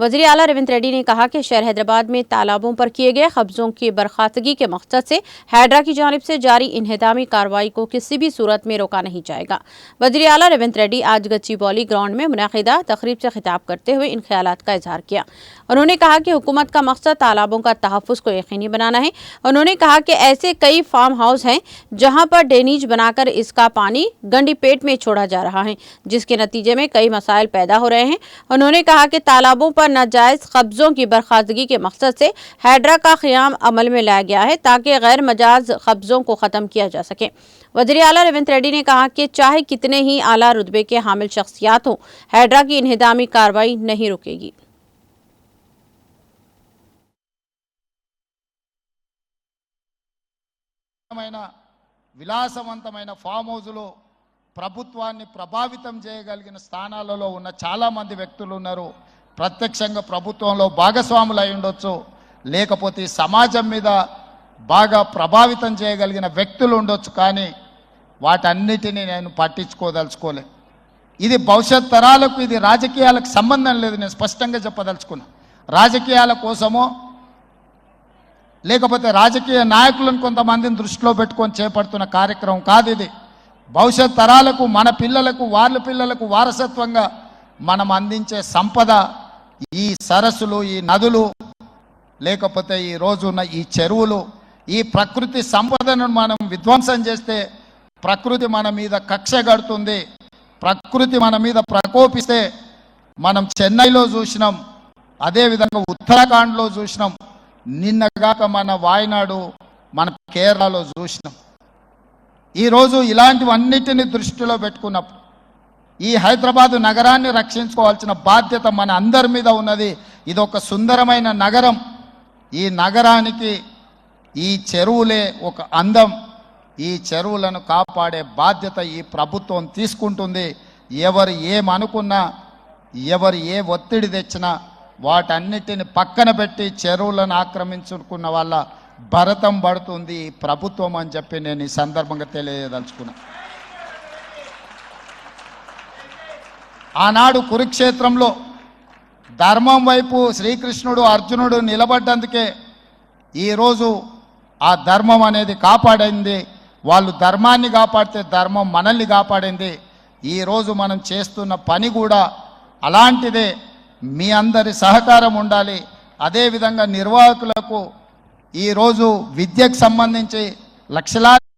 वज़ीर आला रेवंत रेड्डी ने कहा कि शहर हैदराबाद में तालाबों पर किए गए कब्जों की बर्खास्तगी के मकसद से हैड्रा की जानिब से जारी इन्हिदामी कार्रवाई को किसी भी सूरत में रोका नहीं जाएगा। वज़ीर आला रेवंत रेड्डी आज गच्चीबौली ग्राउंड में मुनाकिदा तकरीब से खिताब करते हुए इन ख्यालात का इजहार किया। उन्होंने कहा कि हुकूमत का मकसद तालाबों का तहफ़्फ़ुज़ को यकीनी बनाना है। उन्होंने कहा कि ऐसे कई फार्म हाउस हैं जहाँ पर ड्रेनेज बनाकर इसका पानी गंडी पेट में छोड़ा जा रहा है, जिसके नतीजे में कई मसाइल पैदा हो रहे हैं। उन्होंने कहा कि तालाबों पर नाजायज़ कब्जों की बर्खास्तगी के मकसद से हैड्रा का क़याम अमल में लाया गया है ताकि गैर मजाज कब्जों को ख़त्म किया जा सके। वज़ीर आला रेवंत रेड्डी ने कहा कि चाहे कितने ही आला रुतबे के हामिल शख्सियात हों, हैड्रा की इन्हिदामी कार्रवाई नहीं रुकेगी। విలాసవంతమైన ఫామ్ హౌస్లో ప్రభుత్వాన్ని ప్రభావితం చేయగలిగిన స్థానాలలో ఉన్న చాలా మంది వ్యక్తులు ఉన్నారు. ప్రత్యక్షంగా ప్రభుత్వంలో భాగస్వాములు అయి ఉండొచ్చు, లేకపోతే సమాజం మీద బాగా ప్రభావితం చేయగలిగిన వ్యక్తులు ఉండొచ్చు. కానీ వాటన్నిటిని నేను పట్టించుకోదలుచుకోలే. ఇది భవిష్యత్ తరాలకు, ఇది రాజకీయాలకు సంబంధం లేదు. నేను స్పష్టంగా చెప్పదలుచుకున్నా. రాజకీయాల కోసమో లేకపోతే రాజకీయ నాయకులను కొంతమందిని దృష్టిలో పెట్టుకొని చేపడుతున్న కార్యక్రమం కాదు ఇది. భవిష్యత్ తరాలకు, మన పిల్లలకు, వాళ్ళ పిల్లలకు వారసత్వంగా మనం అందించే సంపద ఈ సరస్సులు, ఈ నదులు, లేకపోతే ఈ రోజున్న ఈ చెరువులు. ఈ ప్రకృతి సంపదను మనం విధ్వంసం చేస్తే ప్రకృతి మన మీద కక్ష కడుతుంది. ప్రకృతి మన మీద ప్రకోపిస్తే మనం చెన్నైలో చూసినాం, అదేవిధంగా ఉత్తరాఖండ్లో చూసినాం, నిన్నగాక మన వాయనాడు, మన కేరళలో చూసినాం. ఈరోజు ఇలాంటివన్నిటిని దృష్టిలో పెట్టుకున్నప్పుడు ఈ హైదరాబాదు నగరాన్ని రక్షించుకోవాల్సిన బాధ్యత మన అందరి మీద ఉన్నది. ఇది ఒక సుందరమైన నగరం. ఈ నగరానికి ఈ చెరువులే ఒక అందం. ఈ చెరువులను కాపాడే బాధ్యత ఈ ప్రభుత్వం తీసుకుంటుంది. ఎవరు ఏమనుకున్నా, ఎవరు ఏ ఒత్తిడి తెచ్చినా వాటన్నిటిని పక్కన పెట్టి చెరువులను ఆక్రమించుకున్న వాళ్ళ భరతం పడుతుంది ఈ ప్రభుత్వం అని చెప్పి నేను ఈ సందర్భంగా తెలియదలుచుకున్నా. ఆనాడు కురుక్షేత్రంలో ధర్మం వైపు శ్రీకృష్ణుడు, అర్జునుడు నిలబడ్డందుకే ఈరోజు ఆ ధర్మం అనేది కాపాడింది. వాళ్ళు ధర్మాన్ని కాపాడితే ధర్మం మనల్ని కాపాడింది. ఈరోజు మనం చేస్తున్న పని కూడా అలాంటిదే. మీ అందరి సహకారం ఉండాలి. అదేవిధంగా నిర్వాహకులకు ఈరోజు విద్యకు సంబంధించి లక్షలాది